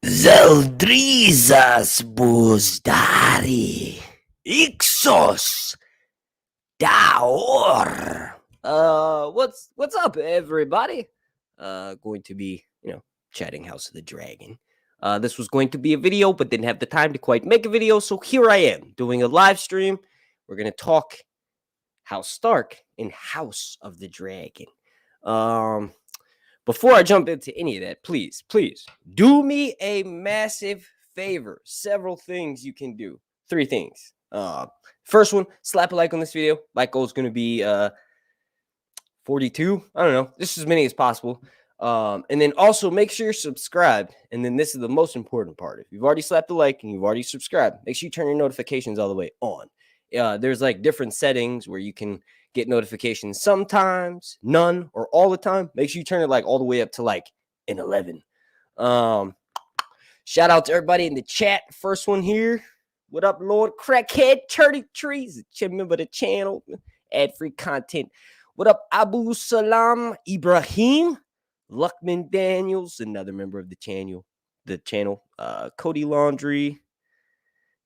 Zeldrizas buzdari. Ixos daor. What's up, everybody? Going to be, chatting House of the Dragon. This was going to be a video, but didn't have the time to quite make a video, so here I am, doing a live stream. We're gonna talk House Stark in House of the Dragon. Before I jump into any of that, please do me a massive favor. Several things you can do. 3 things. First one, slap a like on this video. Like goal is going to be 42. I don't know, just as many as possible. And then also make sure you're subscribed. And then this is the most important part. If you've already slapped a like and you've already subscribed, make sure you turn your notifications all the way on. There's like different settings where you can get notifications sometimes, none, or all the time. Make sure you turn it like all the way up to like an 11. Shout out to everybody in the chat. First one here. What up, Lord Crackhead 33? Member of the channel. Ad-free content. What up, Abu Salam Ibrahim? Luckman Daniels, another member of the channel. Cody Laundry.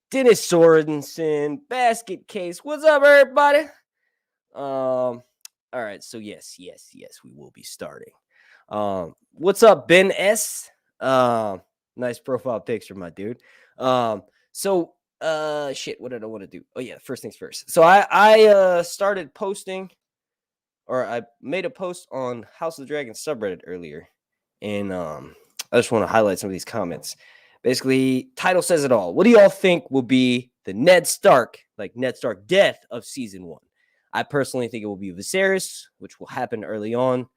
Dennis Sorensen, Basket Case. What's up, everybody? All right, so yes, we will be starting. What's up, Ben S? Nice profile picture, my dude. Shit, what did I want to do? Oh yeah, first things first. So I started posting, or I made a post on House of the Dragon subreddit earlier, and I just want to highlight some of these comments. Basically, title says it all. What do y'all think will be the Ned Stark death of season 1? I personally think it will be Viserys, which will happen early on.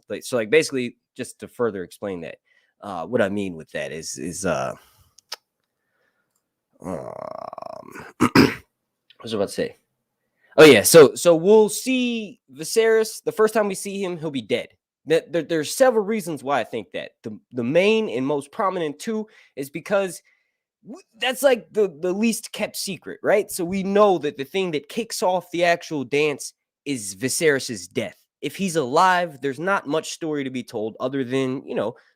Basically, just to further explain that, what I mean with that is what was I about to say? Oh yeah, so we'll see Viserys. The first time we see him, he'll be dead. There's several reasons why I think that. The main and most prominent two is because that's like the least kept secret, right? So we know that the thing that kicks off the actual dance is Viserys's death. If he's alive, there's not much story to be told other than,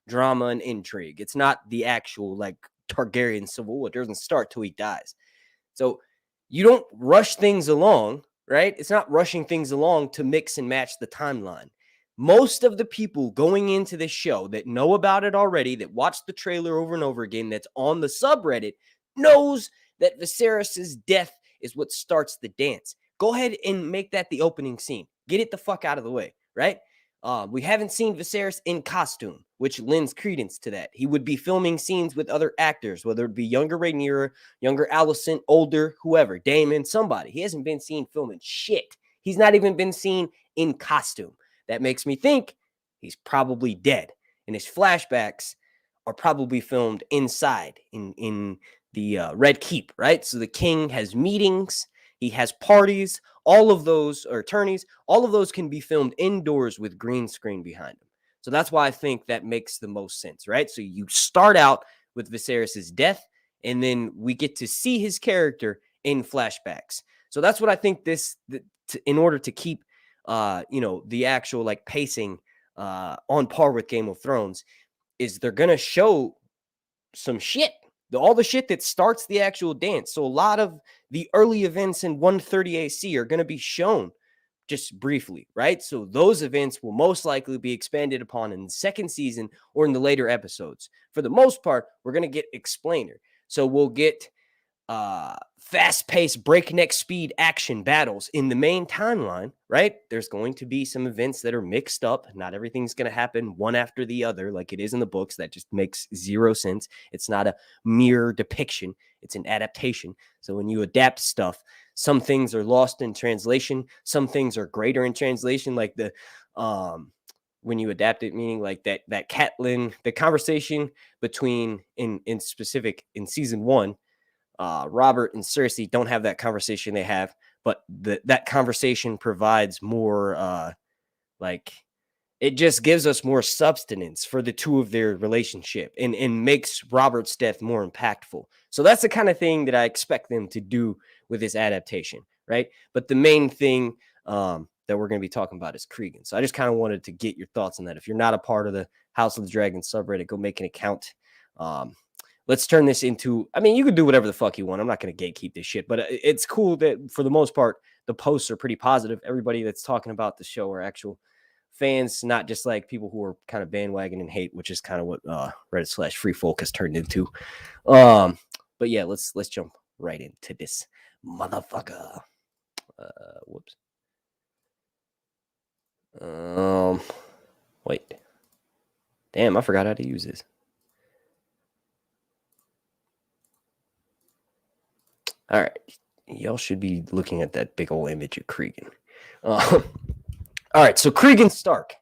drama and intrigue. It's not the actual like Targaryen civil war. It doesn't start till he dies. So you don't rush things along, right? It's not rushing things along to mix and match the timeline. Most of the people going into this show that know about it already, that watched the trailer over and over again, that's on the subreddit, knows that Viserys' death is what starts the dance. Go ahead and make that the opening scene. Get it the fuck out of the way, right? We haven't seen Viserys in costume, which lends credence to that. He would be filming scenes with other actors, whether it be younger Rhaenyra, younger Alicent, older, whoever, Daemon, somebody. He hasn't been seen filming shit. He's not even been seen in costume. That makes me think he's probably dead. And his flashbacks are probably filmed inside in the Red Keep, right? So the king has meetings, he has parties, all of those, or attorneys, all of those can be filmed indoors with green screen behind them. So that's why I think that makes the most sense, right? So you start out with Viserys' death, and then we get to see his character in flashbacks. So that's what I think in order to keep the actual like pacing on par with Game of Thrones, is they're gonna show some shit, all the shit that starts the actual dance. So a lot of the early events in 130 AC are gonna be shown just briefly, right? So those events will most likely be expanded upon in the second season or in the later episodes. For the most part, we're gonna get explainer. So we'll get fast-paced, breakneck speed action battles in the main timeline, right? There's going to be some events that are mixed up. Not everything's going to happen one after the other like it is in the books. That just makes zero sense. It's not a mere depiction. It's an adaptation. So when you adapt stuff, some things are lost in translation. Some things are greater in translation, like the when you adapt it, meaning like that Catelyn, the conversation between in specific in season 1, Robert and Cersei don't have that conversation they have, but that conversation provides more it just gives us more substance for the two of their relationship and makes Robert's death more impactful. So that's the kind of thing that I expect them to do with this adaptation, right? But the main thing that we're going to be talking about is Cregan. So I just kind of wanted to get your thoughts on that. If you're not a part of the House of the Dragon subreddit, go make an account. Let's turn this into, I mean, you can do whatever the fuck you want. I'm not going to gatekeep this shit, but it's cool that for the most part, the posts are pretty positive. Everybody that's talking about the show are actual fans, not just like people who are kind of bandwagon and hate, which is kind of what Reddit/Free Folk has turned into. But yeah, let's jump right into this motherfucker. Whoops. Wait. Damn, I forgot how to use this. All right. Y'all should be looking at that big old image of Cregan. All right, so Cregan Stark.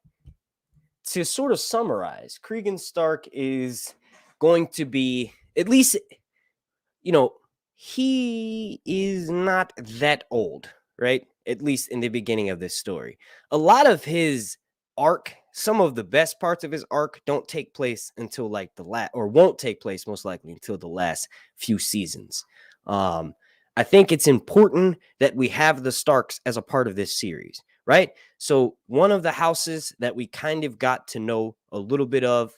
To sort of summarize, Cregan Stark is going to be, at least, you know, he is not that old, right? At least in the beginning of this story. A lot of his arc, some of the best parts of his arc don't take place until like the last, or won't take place most likely until the last few seasons. I think it's important that we have the Starks as a part of this series, right? So one of the houses that we kind of got to know a little bit of,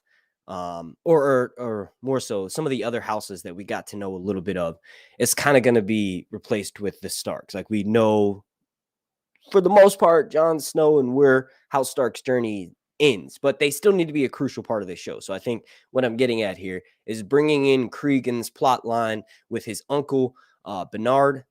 or more so, some of the other houses that we got to know a little bit of, is kind of going to be replaced with the Starks. Like, we know, for the most part, Jon Snow and where House Stark's journey ends, but they still need to be a crucial part of this show. So I think what I'm getting at here is bringing in Cregan's plot line with his uncle, Bernard.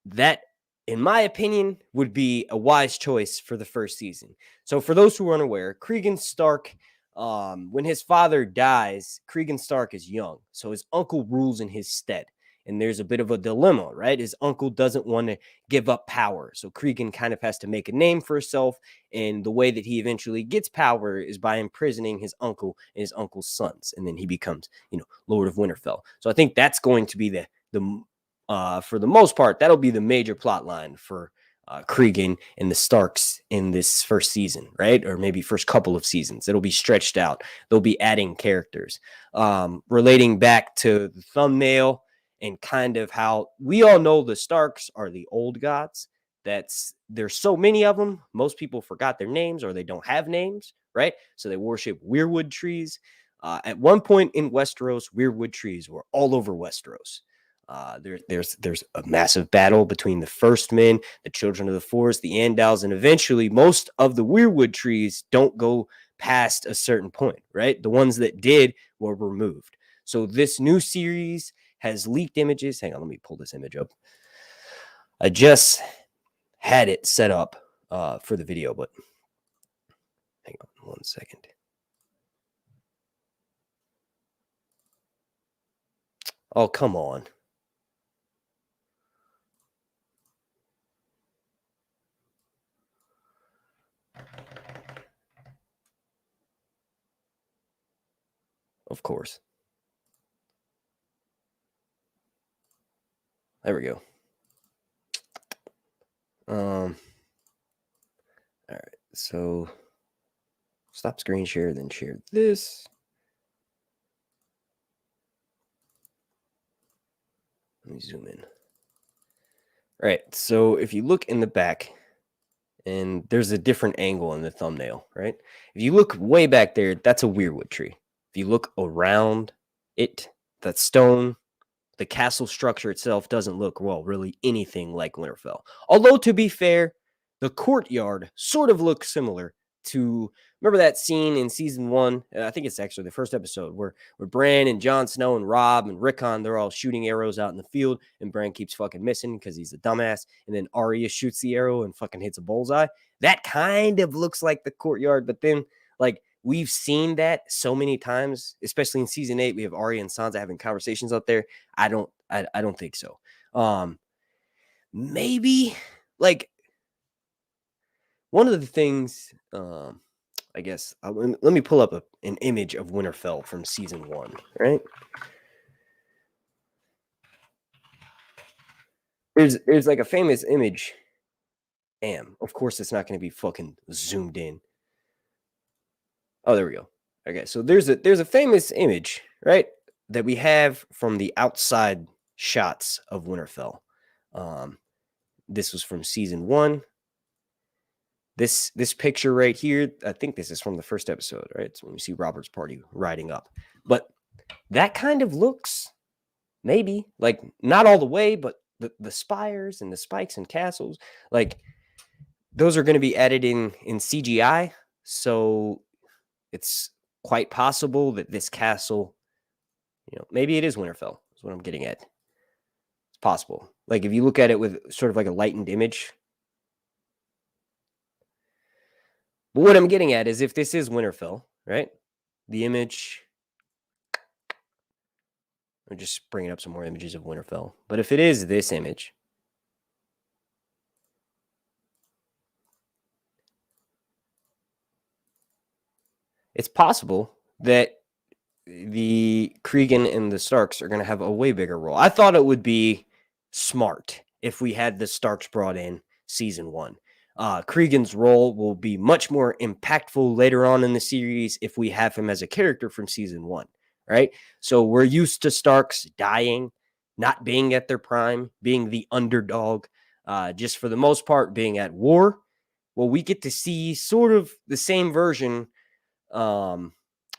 That, in my opinion, would be a wise choice for the first season. So for those who are unaware, Cregan Stark, when his father dies, Cregan Stark is young. So his uncle rules in his stead. And there's a bit of a dilemma, right? His uncle doesn't want to give up power. So Cregan kind of has to make a name for himself. And the way that he eventually gets power is by imprisoning his uncle and his uncle's sons. And then he becomes, Lord of Winterfell. So I think that's going to be the for the most part, that'll be the major plot line for Cregan and the Starks in this first season, right? Or maybe first couple of seasons. It'll be stretched out. They'll be adding characters. Relating back to the thumbnail and kind of how we all know the Starks are the old gods. There's so many of them. Most people forgot their names, or they don't have names, right? So they worship weirwood trees. At one point in Westeros, weirwood trees were all over Westeros. There's a massive battle between the First Men, the Children of the Forest, the Andals, and eventually most of the weirwood trees don't go past a certain point, right? The ones that did were removed. So this new series has leaked images. Hang on, let me pull this image up. I just had it set up for the video, but hang on 1 second. Oh, come on. Of course. There we go. All right. So stop screen share, then share this. Let me zoom in. All right. So if you look in the back, and there's a different angle in the thumbnail, right? If you look way back there, that's a weirwood tree. If you look around it, that stone, the castle structure itself doesn't look, well, really anything like Winterfell. Although, to be fair, the courtyard sort of looks similar to, remember that scene in season 1? I think it's actually the first episode where Bran and Jon Snow and Robb and Rickon, they're all shooting arrows out in the field, and Bran keeps fucking missing because he's a dumbass. And then Arya shoots the arrow and fucking hits a bullseye. That kind of looks like the courtyard, but then, like, we've seen that so many times, especially in season 8. We have Arya and Sansa having conversations up there. I don't think so. Maybe, like, one of the things, I guess, let me pull up an image of Winterfell from season 1, right? There's like a famous image. Damn, of course it's not going to be fucking zoomed in. Oh, there we go. Okay, so there's a famous image, right, that we have from the outside shots of Winterfell. This was from season 1. This picture right here, I think this is from the first episode, right? It's when we see Robert's party riding up. But that kind of looks maybe like not all the way, but the spires and the spikes and castles, like those are going to be added in CGI. So it's quite possible that this castle, maybe it is Winterfell, is what I'm getting at. It's possible. Like if you look at it with sort of like a lightened image. But what I'm getting at is if this is Winterfell, right? The image. I'm just bringing up some more images of Winterfell. But if it is this image, it's possible that the Cregan and the Starks are going to have a way bigger role. I thought it would be smart if we had the Starks brought in season 1. Cregan's role will be much more impactful later on in the series if we have him as a character from season 1, right? So we're used to Starks dying, not being at their prime, being the underdog, just for the most part being at war. Well, we get to see sort of the same version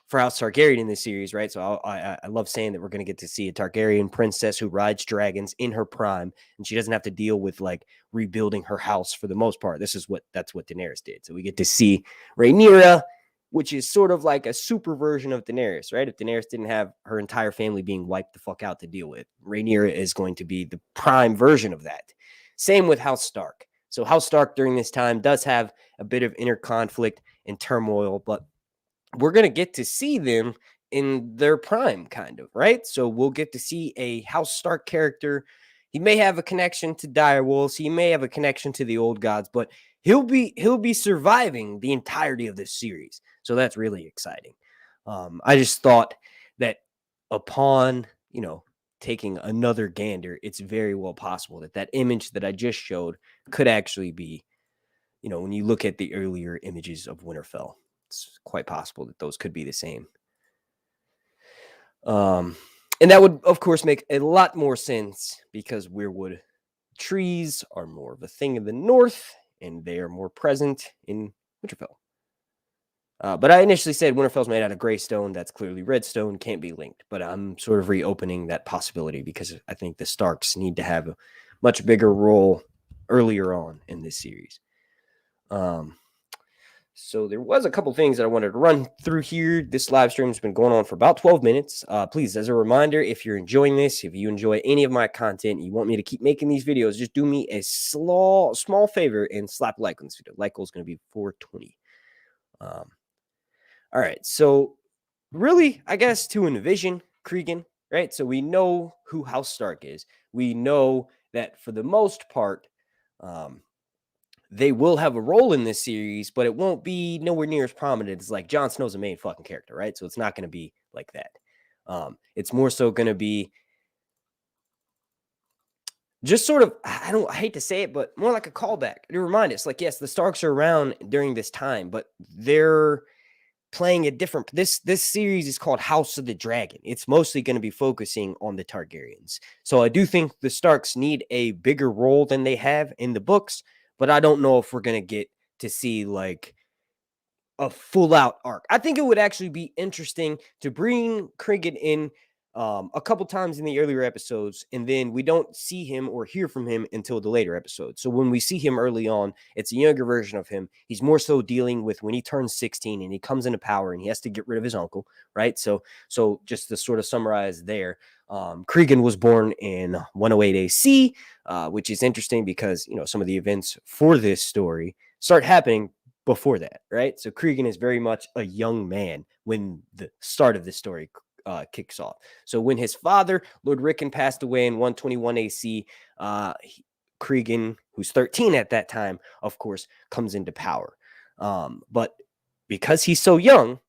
for House Targaryen in this series, right? So I love saying that we're going to get to see a Targaryen princess who rides dragons in her prime, and she doesn't have to deal with like rebuilding her house for the most part. That's what Daenerys did. So we get to see Rhaenyra, which is sort of like a super version of Daenerys, right? If Daenerys didn't have her entire family being wiped the fuck out to deal with, Rhaenyra is going to be the prime version of that. Same with House Stark. So House Stark during this time does have a bit of inner conflict and turmoil, but we're going to get to see them in their prime, kind of, right? So we'll get to see a House Stark character. He may have a connection to direwolves. He may have a connection to the old gods, but he'll be surviving the entirety of this series. So that's really exciting. I just thought that upon, taking another gander, it's very well possible that image that I just showed could actually be, when you look at the earlier images of Winterfell, it's quite possible that those could be the same. And that would, of course, make a lot more sense because weirwood trees are more of a thing in the north, and they are more present in Winterfell. But I initially said Winterfell's made out of gray stone. That's clearly redstone, can't be linked. But I'm sort of reopening that possibility because I think the Starks need to have a much bigger role earlier on in this series. So there was a couple things that I wanted to run through here. This live stream has been going on for about 12 minutes. Please, as a reminder, if you're enjoying this, if you enjoy any of my content, you want me to keep making these videos, just do me a small favor and slap a like on this video. Like goal is going to be 420. All right. So really, I guess to envision Cregan, right? So we know who House Stark is. We know that for the most part, they will have a role in this series, but it won't be nowhere near as prominent as like Jon Snow's a main fucking character, right? So it's not going to be like that. It's more so going to be just sort of, I hate to say it, but more like a callback to remind us, like, yes, the Starks are around during this time, but they're playing a different. This series is called House of the Dragon. It's mostly going to be focusing on the Targaryens. So I do think the Starks need a bigger role than they have in the books. But I don't know if we're going to get to see like a full out arc. I think it would actually be interesting to bring Cregan in a couple times in the earlier episodes, and then we don't see him or hear from him until the later episodes. So when we see him early on, it's a younger version of him. He's more so dealing with when he turns 16 and he comes into power and he has to get rid of his uncle, right? So just to sort of summarize there, Cregan was born in 108 AC, which is interesting because, some of the events for this story start happening before that, right? So Cregan is very much a young man when the start of this story kicks off. So when his father, Lord Rickon, passed away in 121 AC, Cregan, who's 13 at that time, of course, comes into power. But because he's so young,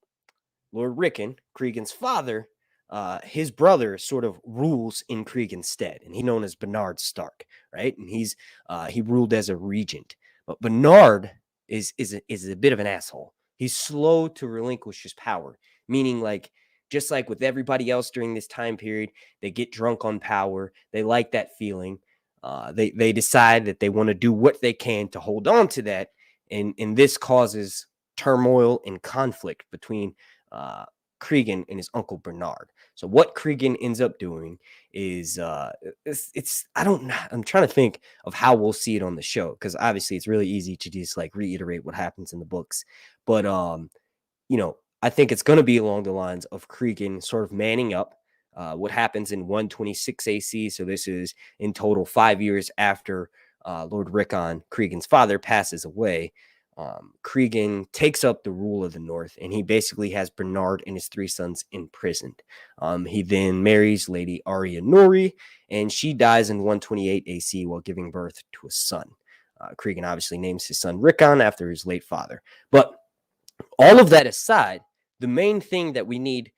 Lord Rickon, Cregan's father, his brother sort of rules in Cregan's stead, and he's known as Bernard Stark, right? And he ruled as a regent. But Bernard is a bit of an asshole. He's slow to relinquish his power, meaning like just like with everybody else during this time period, they get drunk on power. They like that feeling. They decide that they want to do what they can to hold on to that, and this causes turmoil and conflict between Cregan and his uncle Bernard. So what Cregan ends up doing is I'm trying to think of how we'll see it on the show, because obviously it's really easy to just like reiterate what happens in the books. But I think it's going to be along the lines of Cregan sort of manning up. What happens in 126 AC? So this is in total 5 years after Lord Rickon, Cregan's father, passes away. Cregan takes up the rule of the North, and he basically has Bernard and his 3 sons imprisoned. He then marries Lady Arya Nori, and she dies in 128 AC while giving birth to a son. Cregan obviously names his son Rickon after his late father. But all of that aside, the main thing that we need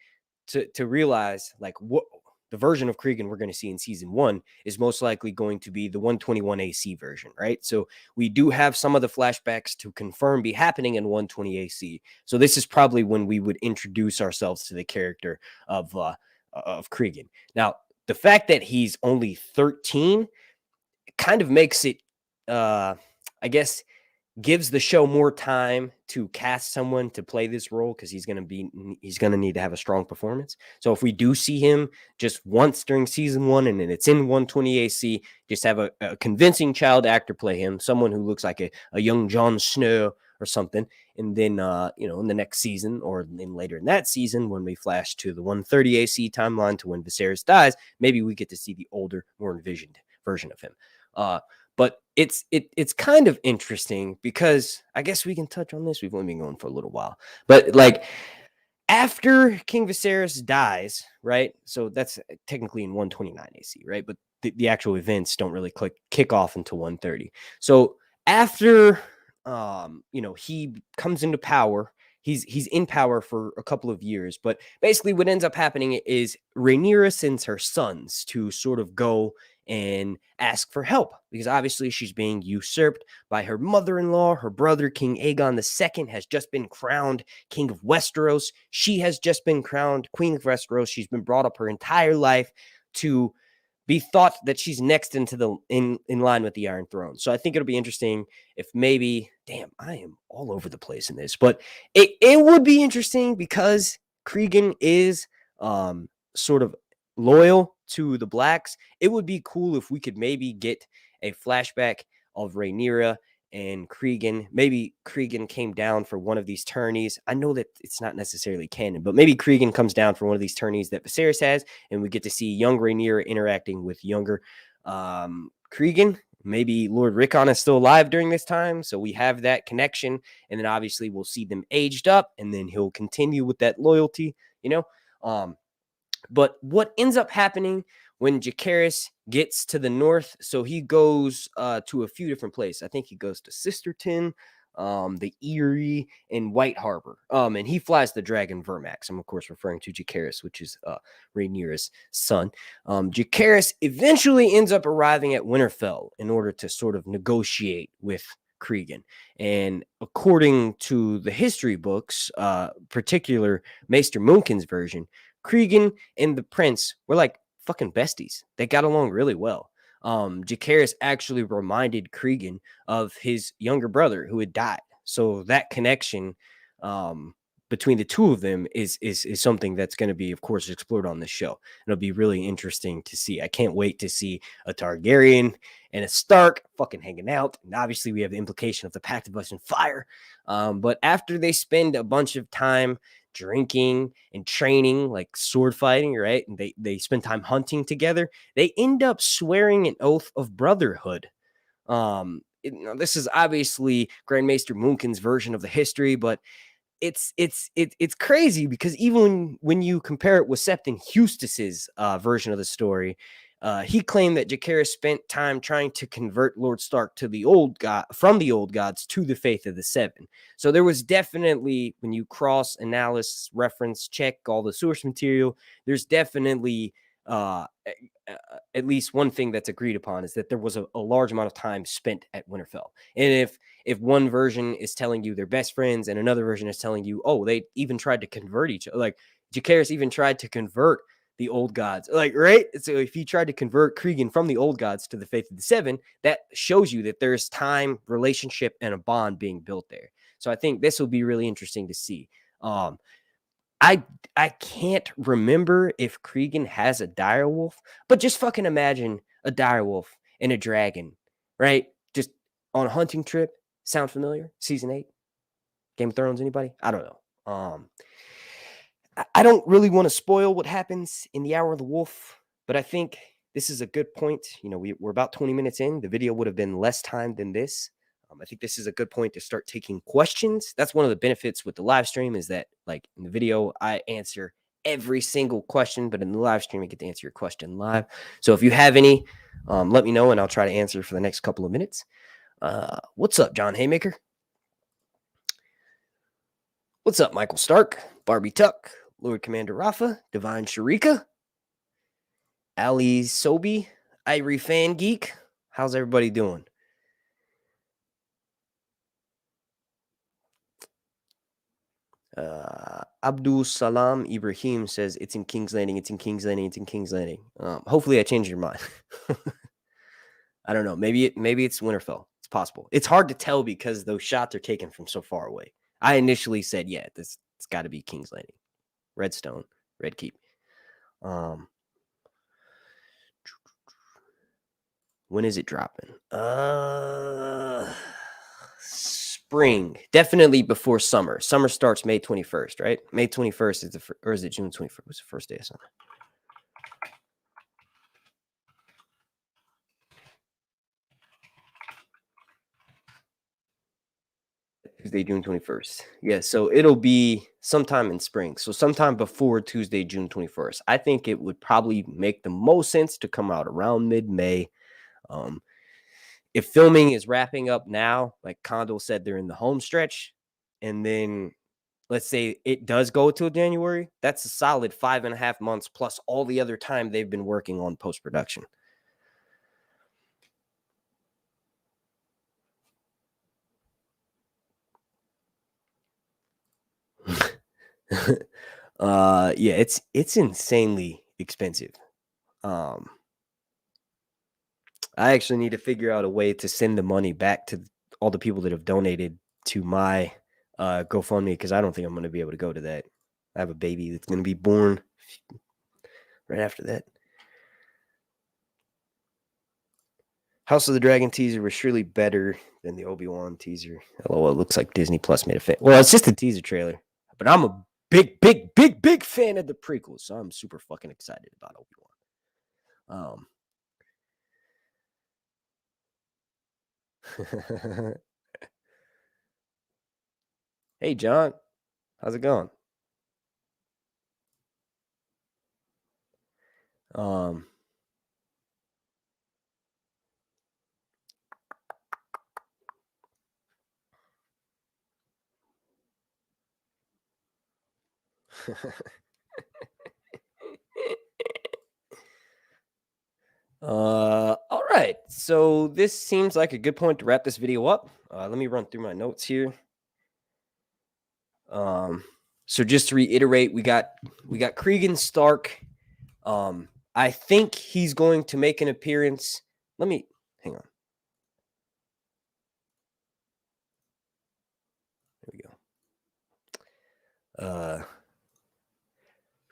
to realize, like, what the version of Cregan we're going to see in season 1 is most likely going to be the 121 AC version, right? So we do have some of the flashbacks to confirm be happening in 120 AC. So this is probably when we would introduce ourselves to the character of Cregan. Now, the fact that he's only 13 kind of makes it, I guess, gives the show more time to cast someone to play this role, because he's going to need to have a strong performance. So if we do see him just once during season 1 and then it's in 120 AC, just have a convincing child actor play him, someone who looks like a young Jon Snow or something. And then, in the next season, or then later in that season, when we flash to the 130 AC timeline to when Viserys dies, maybe we get to see the older, more envisioned version of him. But it's kind of interesting, because I guess we can touch on this. We've only been going for a little while, but like after King Viserys dies, right? So that's technically in 129 AC, right? But the actual events don't really kick off until 130. So after he comes into power, he's in power for a couple of years, but basically what ends up happening is Rhaenyra sends her sons to sort of go and ask for help, because obviously she's being usurped by her mother-in-law. Her brother, King Aegon II, has just been crowned King of Westeros. She has just been crowned Queen of Westeros. She's been brought up her entire life to be thought that she's next in line with the Iron Throne. So I think it'll be interesting if maybe, damn, I am all over the place in this, but it would be interesting because Cregan is sort of loyal to the Blacks. It would be cool if we could maybe get a flashback of Rhaenyra and Cregan. Maybe Cregan came down for one of these tourneys. I know that it's not necessarily canon, but maybe Cregan comes down for one of these tourneys that Viserys has, and we get to see young Rhaenyra interacting with younger Cregan. Maybe Lord Rickon is still alive during this time, so we have that connection, and then obviously we'll see them aged up, and then he'll continue with that loyalty, But what ends up happening when Jacaerys gets to the north, so he goes to a few different places. I think he goes to Sisterton, the Eyrie, and White Harbor. And he flies the dragon Vermax. I'm, of course, referring to Jacaerys, which is Rhaenyra's son. Jacaerys eventually ends up arriving at Winterfell in order to sort of negotiate with Cregan. And according to the history books, particular Maester Munkin's version, Cregan and the prince were like fucking besties. They got along really well. Jacaerys actually reminded Cregan of his younger brother who had died. So that connection between the two of them is something that's going to be, of course, explored on this show. It'll be really interesting to see. I can't wait to see a Targaryen and a Stark fucking hanging out. And obviously we have the implication of the Pact of Ice and Fire. But after they spend a bunch of time drinking and training, like sword fighting, right? And they spend time hunting together. They end up swearing an oath of brotherhood. This is obviously Grand Maester Munkin's version of the history, but it's crazy because even when you compare it with Septon Eustace's version of the story, he claimed that Jacaerys spent time trying to convert Lord Stark to the old god, from the old gods to the faith of the Seven. So there was definitely, when you cross analysis, reference, check all the source material, there's definitely at least one thing that's agreed upon is that there was a large amount of time spent at Winterfell. And if one version is telling you they're best friends and another version is telling you, oh, they even tried to convert each other, like Jacaerys even tried to convert the old gods, like, right? So if he tried to convert Cregan from the old gods to the faith of the Seven, that shows you that there's time, relationship, and a bond being built there. So I think this will be really interesting to see. I can't remember if Cregan has a direwolf, but just fucking imagine a direwolf and a dragon, right? Just on a hunting trip. Sound familiar? Season 8? Game of Thrones, anybody? I don't know. I don't really want to spoil what happens in the Hour of the Wolf, but I think this is a good point. You know, we're about 20 minutes in. The video would have been less time than this. I think this is a good point to start taking questions. That's one of the benefits with the live stream is that, like, in the video, I answer every single question, but in the live stream, I get to answer your question live. So if you have any, let me know, and I'll try to answer for the next couple of minutes. What's up, John Haymaker? What's up, Michael Stark, Barbie Tuck, Lord Commander Rafa, Divine Sharika, Ali Sobi, Irie Fan Geek. How's everybody doing? Abdul Salam Ibrahim says it's in King's Landing. It's in King's Landing. It's in King's Landing. Hopefully, I changed your mind. I don't know. Maybe it's Winterfell. It's possible. It's hard to tell because those shots are taken from so far away. I initially said, yeah, it's got to be King's Landing. Redstone, Red Keep. When is it dropping? Spring. Definitely before summer. Summer starts May 21st, right? May 21st is or is it June 21st? What's the first day of summer? Tuesday, June 21st. Yeah, so it'll be sometime in spring. So sometime before Tuesday, June 21st. I think it would probably make the most sense to come out around mid-May. If filming is wrapping up now, like Kondo said, they're in the home stretch, and then let's say it does go till January, that's a solid 5.5 months plus all the other time they've been working on post-production. Yeah, it's insanely expensive. I actually need to figure out a way to send the money back to all the people that have donated to my GoFundMe, because I don't think I'm going to be able to go to that. I have a baby that's going to be born right after that. House of the Dragon teaser was surely better than the Obi-Wan teaser. LOL, it looks like Disney Plus made a fan. Well, it's just a teaser trailer, but I'm a big fan of the prequel, so I'm super fucking excited about Obi-Wan. Hey, John. How's it going? All right. So this seems like a good point to wrap this video up. Let me run through my notes here. So just to reiterate, we got Cregan Stark. I think he's going to make an appearance. Let me hang on. There we go.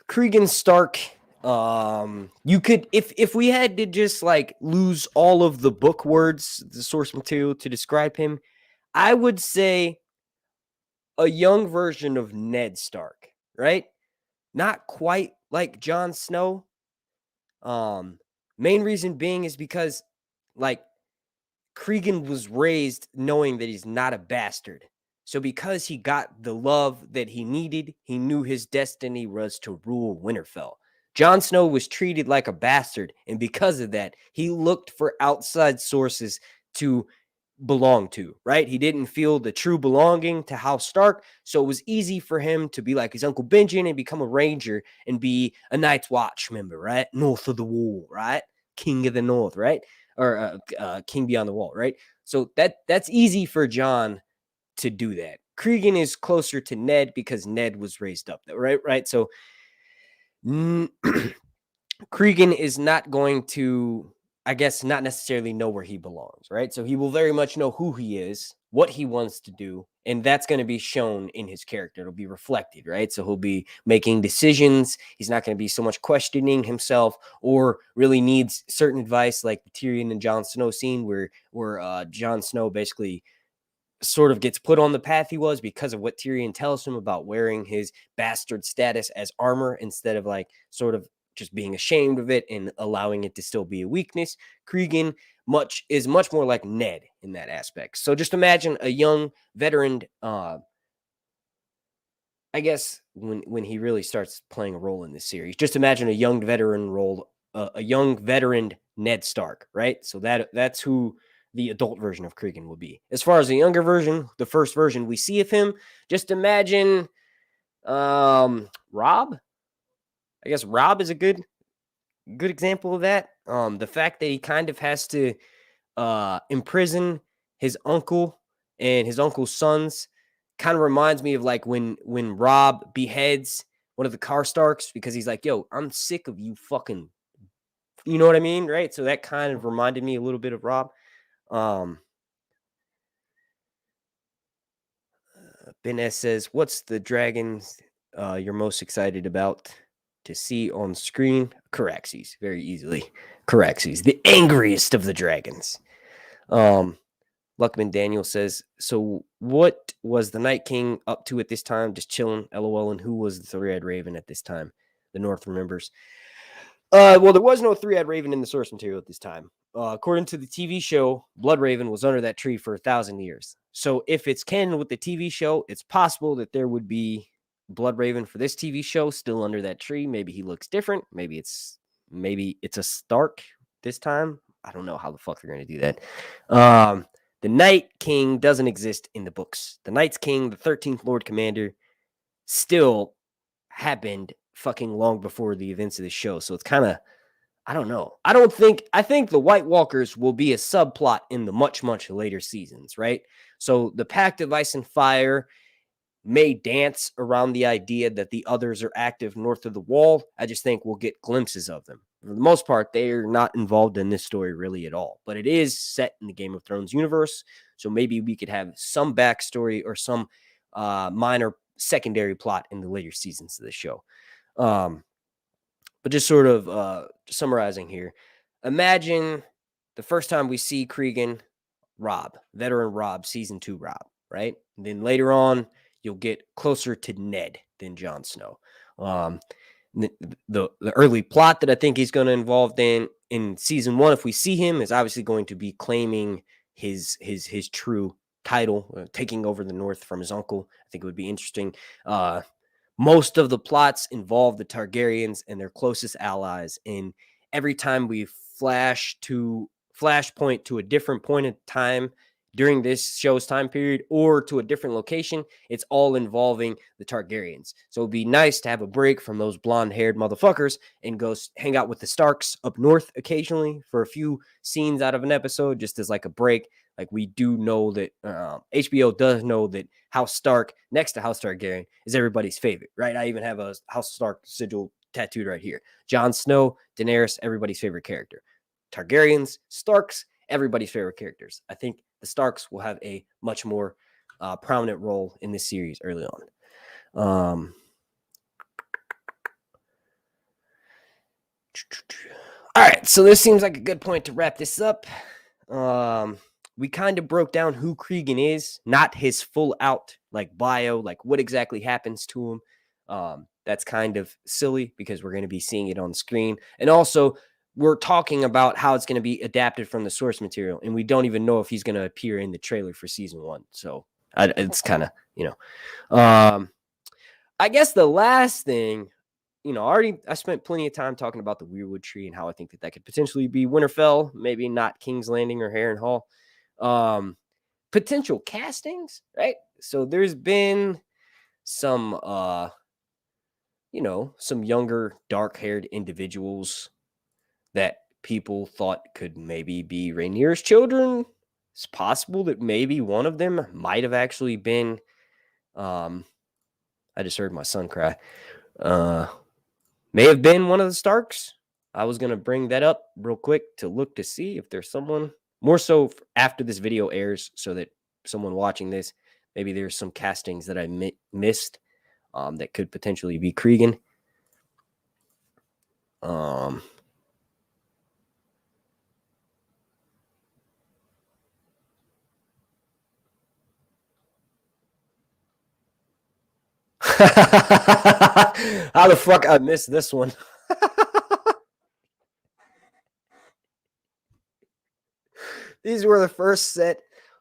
Cregan Stark. You could, if we had to just like lose all of the book words, the source material to describe him, I would say a young version of Ned Stark, right? Not quite like Jon Snow. Main reason being is because, like, Cregan was raised knowing that he's not a bastard. So because he got the love that he needed, he knew his destiny was to rule Winterfell. Jon Snow was treated like a bastard, and because of that, he looked for outside sources to belong to, right? He didn't feel the true belonging to House Stark, so it was easy for him to be like his Uncle Benjen and become a ranger and be a Night's Watch member, right? North of the Wall, right? King of the North, right? Or King Beyond the Wall, right? So that's easy for Jon to do that. Cregan is closer to Ned because Ned was raised up there, right? So Cregan is not going to, I guess, not necessarily know where he belongs, right? So he will very much know who he is, what he wants to do, and that's going to be shown in his character. It'll be reflected, right? So he'll be making decisions. He's not going to be so much questioning himself or really needs certain advice, like the Tyrion and Jon Snow scene where Jon Snow basically sort of gets put on the path he was because of what Tyrion tells him about wearing his bastard status as armor instead of like sort of just being ashamed of it and allowing it to still be a weakness. Cregan is much more like Ned in that aspect. So just imagine a young veteran, I guess when he really starts playing a role in this series, just imagine a young veteran role, a young veteran Ned Stark, right? So that's who the adult version of Cregan will be. As far as the younger version, the first version we see of him, just imagine Robb. I guess Robb is a good example of that. The fact that he kind of has to imprison his uncle and his uncle's sons kind of reminds me of like when Robb beheads one of the Karstarks because he's like, yo, I'm sick of you fucking, you know what I mean? Right. So that kind of reminded me a little bit of Robb. Ben S says, what's the dragons you're most excited about to see on screen? Caraxes, very easily. Caraxes, the angriest of the dragons. Luckman Daniel says, so what was the Night King up to at this time? Just chilling, LOL. And who was the Three-Eyed Raven at this time? The North remembers. Well, there was no Three-Eyed Raven in the source material at this time. According to the TV show, Bloodraven was under that tree for 1,000 years. So if it's canon with the TV show, it's possible that there would be Bloodraven for this TV show still under that tree. Maybe he looks different. Maybe it's a Stark this time. I don't know how the fuck they're going to do that. The Night King doesn't exist in the books. The Night's King, the 13th Lord Commander, still happened fucking long before the events of the show. So it's kind of, I don't know. I think the White Walkers will be a subplot in the much, much later seasons, right? So the Pact of Ice and Fire may dance around the idea that the others are active north of the wall. I just think we'll get glimpses of them. For the most part, they're not involved in this story really at all. But it is set in the Game of Thrones universe, so maybe we could have some backstory or some minor secondary plot in the later seasons of the show. But just sort of summarizing here, imagine the first time we see Cregan, veteran Robb, season 2 Robb, right? And then later on, you'll get closer to Ned than Jon Snow. The early plot that I think he's going to involve in season 1, if we see him, is obviously going to be claiming his true title, taking over the North from his uncle. I think it would be interesting. Most of the plots involve the Targaryens and their closest allies. And every time we flashpoint to a different point in time during this show's time period or to a different location, it's all involving the Targaryens. So it'd be nice to have a break from those blonde-haired motherfuckers and go hang out with the Starks up north occasionally for a few scenes out of an episode, just as like a break. Like we do know that HBO does know that House Stark next to House Targaryen is everybody's favorite, right? I even have a House Stark sigil tattooed right here. Jon Snow, Daenerys, everybody's favorite character. Targaryens, Starks, everybody's favorite characters. I think the Starks will have a much more prominent role in this series early on. All right, so this seems like a good point to wrap this up. We kind of broke down who Cregan is, not his full out like bio, like what exactly happens to him. That's kind of silly because we're going to be seeing it on screen. And also, we're talking about how it's going to be adapted from the source material, and we don't even know if he's going to appear in the trailer for season 1. So it's kind of, I guess the last thing, I spent plenty of time talking about the Weirwood Tree and how I think that could potentially be Winterfell, maybe not King's Landing or Harrenhal. Potential castings, right? So there's been some, some younger dark-haired individuals that people thought could maybe be Rhaenyra's children. It's possible that maybe one of them might have actually been, I just heard my son cry, may have been one of the Starks. I was going to bring that up real quick to look to see if there's someone, more so after this video airs, so that someone watching this, maybe there's some castings that I missed that could potentially be Cregan. How the fuck I missed this one? These were the first set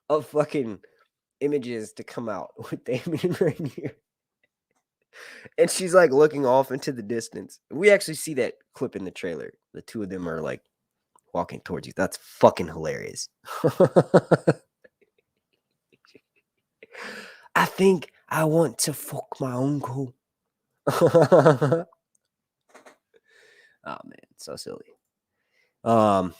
of fucking images to come out with Daemon and Rhaenyra. And she's like looking off into the distance. We actually see that clip in the trailer. The two of them are like walking towards you. That's fucking hilarious. I think I want to fuck my uncle. Oh man, so silly. But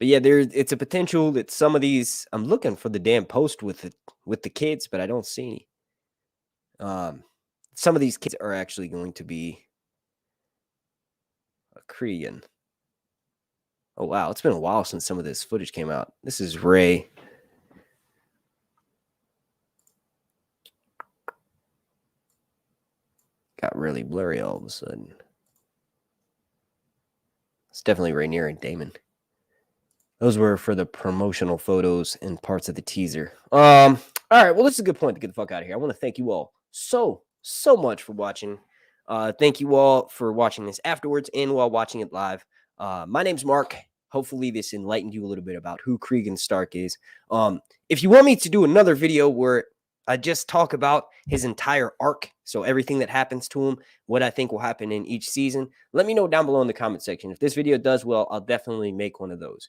yeah, it's a potential that some of these, I'm looking for the damn post with the kids, but I don't see any. Some of these kids are actually going to be a Cregan. Oh wow, it's been a while since some of this footage came out. This is Ray. Got really blurry all of a sudden. It's definitely Rhaenyra and Daemon. Those were for the promotional photos and parts of the teaser. All right, well, this is a good point to get the fuck out of here. I want to thank you all so much for watching. Thank you all for watching this afterwards and while watching it live. My name's Mark. Hopefully this enlightened you a little bit about who Cregan Stark is. If you want me to do another video where I just talk about his entire arc, so everything that happens to him, what I think will happen in each season, let me know down below in the comment section. If this video does well, I'll definitely make one of those.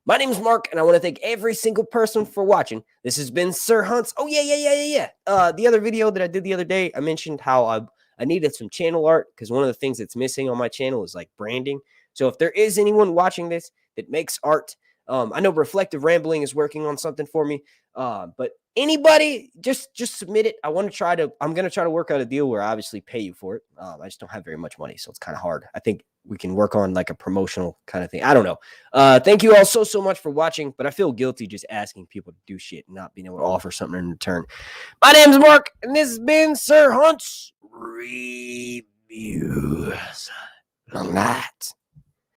My name is Mark, and I want to thank every single person for watching. This has been Sir Hunts. Oh, yeah. The other video that I did the other day, I mentioned how I needed some channel art because one of the things that's missing on my channel is like branding. So if there is anyone watching this that makes art, I know Reflective Rambling is working on something for me, but anybody, just submit it. I'm going to try to work out a deal where I obviously pay you for it. I just don't have very much money, so it's kind of hard. I think we can work on like a promotional kind of thing. I don't know. Thank you all so much for watching, but I feel guilty just asking people to do shit and not being able to offer something in return. My name's Mark, and this has been Sir Hunt's Reviews. Long night.